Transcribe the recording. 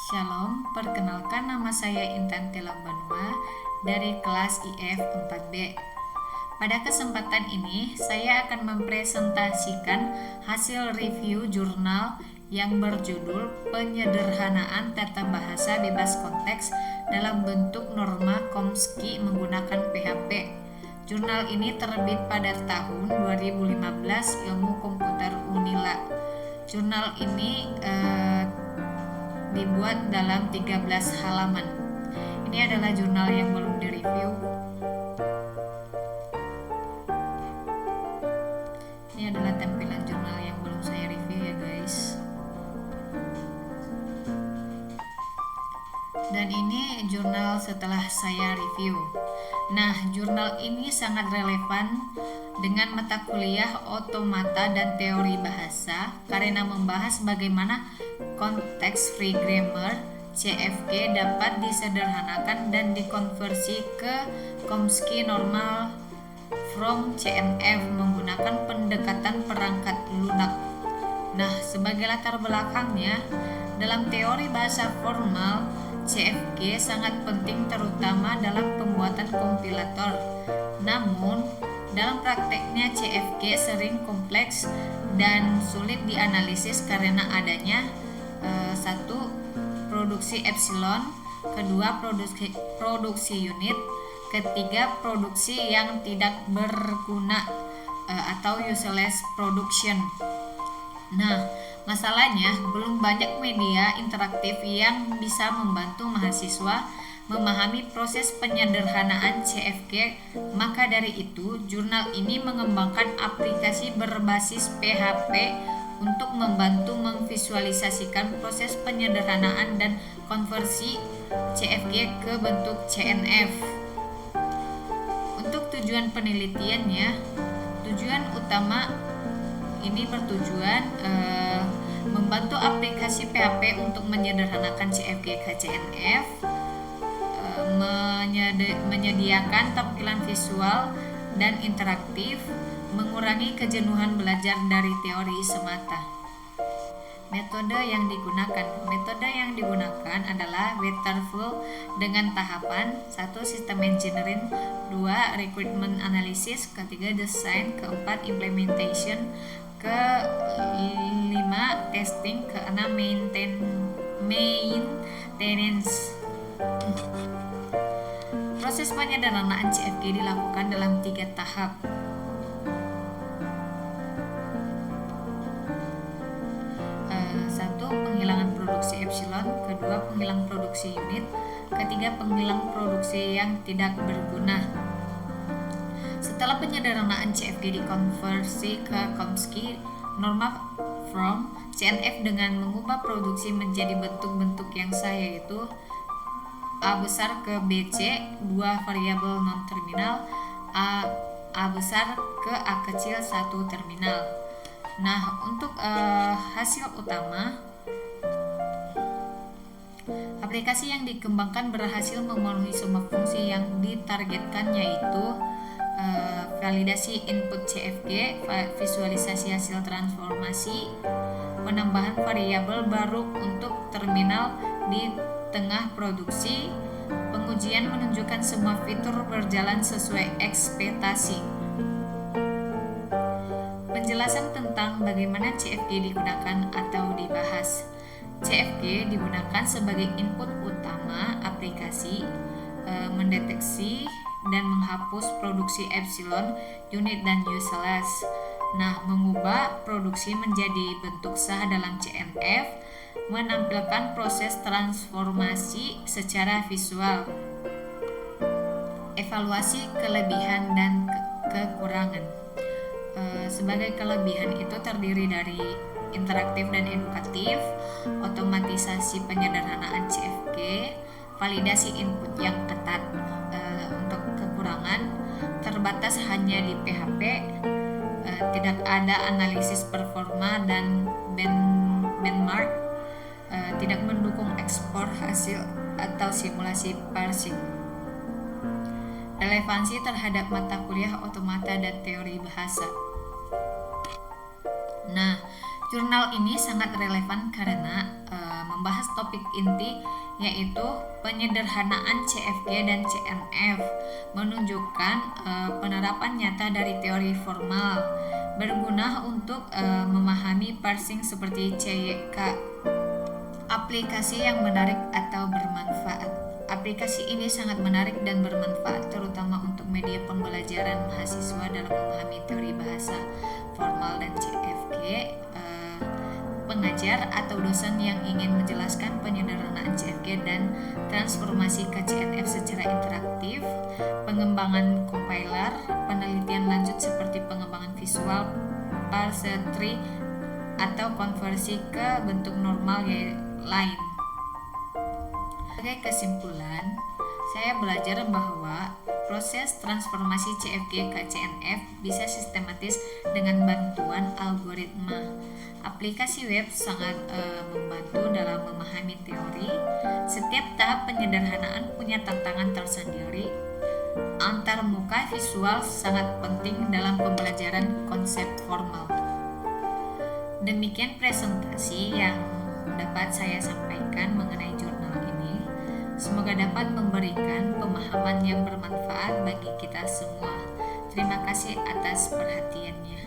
Shalom, perkenalkan nama saya Intan Telambanua dari kelas IF 4B. Pada kesempatan ini, saya akan mempresentasikan hasil review jurnal yang berjudul Penyederhanaan Tata Bahasa Bebas Konteks dalam bentuk norma Chomsky menggunakan PHP. Jurnal ini terbit pada tahun 2015 Ilmu Komputer Unila. Jurnal ini dibuat dalam 13 halaman. Ini adalah jurnal yang belum direview. Ini adalah tampilan jurnal yang belum saya review ya guys. Dan ini jurnal setelah saya review. Nah, jurnal ini sangat relevan dengan mata kuliah otomata dan teori bahasa karena membahas bagaimana konteks free grammar CFG dapat disederhanakan dan dikonversi ke Chomsky normal from CNF menggunakan pendekatan perangkat lunak. Nah, sebagai latar belakangnya, dalam teori bahasa formal, CFG sangat penting terutama dalam pembuatan kompilator. Namun, dalam prakteknya CFG sering kompleks dan sulit dianalisis karena adanya satu, produksi epsilon, kedua, produksi unit, ketiga, produksi yang tidak berguna atau useless production. Nah, masalahnya belum banyak media interaktif yang bisa membantu mahasiswa memahami proses penyederhanaan CFG. Maka dari itu, jurnal ini mengembangkan aplikasi berbasis PHP untuk membantu memvisualisasikan proses penyederhanaan dan konversi CFG ke bentuk CNF. Untuk tujuan penelitiannya, tujuan utama ini bertujuan membantu aplikasi PHP untuk menyederhanakan CFG ke CNF, menyediakan tampilan visual dan interaktif, mengurangi kejenuhan belajar dari teori semata. Metode yang digunakan adalah waterfall dengan tahapan 1. System engineering, 2. Requirement analysis, ketiga design, keempat implementation, kelima testing, keenam maintenance. Proses penyederhanaan CFG dilakukan dalam 3 tahap. 1. Penghilangan produksi epsilon, kedua penghilang produksi unit, ketiga penghilang produksi yang tidak berguna. Setelah penyederhanaan CFG dikonversi ke Chomsky norma from CNF dengan mengubah produksi menjadi bentuk-bentuk yang sah, yaitu A besar ke BC, 2 variabel non-terminal, A besar ke A kecil, 1 terminal. Nah, untuk hasil utama, aplikasi yang dikembangkan berhasil memenuhi semua fungsi yang ditargetkan, yaitu validasi input CFG, visualisasi hasil transformasi, penambahan variabel baru untuk terminal di tengah produksi, pengujian menunjukkan semua fitur berjalan sesuai ekspektasi. Penjelasan tentang bagaimana CFG digunakan atau dibahas. CFG digunakan sebagai input utama aplikasi, mendeteksi dan menghapus produksi epsilon, unit dan useless. Nah, mengubah produksi menjadi bentuk sah dalam CNF, menampilkan proses transformasi secara visual, evaluasi kelebihan dan kekurangan. Sebagai kelebihan itu terdiri dari interaktif dan edukatif, otomatisasi penyederhanaan CFG, validasi input yang ketat. Untuk kekurangan, terbatas hanya di PHP, tidak ada analisis performa dan benchmark, tidak mendukung ekspor hasil atau simulasi parsing. Relevansi terhadap mata kuliah otomata dan teori bahasa. Nah, jurnal ini sangat relevan karena membahas topik inti yaitu penyederhanaan CFG dan CNF, menunjukkan penerapan nyata dari teori formal, berguna untuk memahami parsing seperti CYK. Aplikasi yang menarik atau bermanfaat. Aplikasi ini sangat menarik dan bermanfaat terutama untuk media pembelajaran mahasiswa dalam memahami teori bahasa formal dan CFG. Pengajar atau dosen yang ingin menjelaskan penyederhanaan CFG dan transformasi ke CNF secara interaktif, pengembangan compiler, penelitian lanjut seperti pengembangan visual, parse tree, atau konversi ke bentuk normal lain. Sebagai kesimpulan, saya belajar bahwa proses transformasi CFG ke CNF bisa sistematis dengan bantuan algoritma. Aplikasi web sangat membantu dalam memahami teori. Setiap tahap penyederhanaan punya tantangan tersendiri. Antarmuka visual sangat penting dalam pembelajaran konsep formal. Demikian presentasi yang dapat saya sampaikan mengenai jurnal ini. Semoga dapat memberikan pemahaman yang bermanfaat bagi kita semua. Terima kasih atas perhatiannya.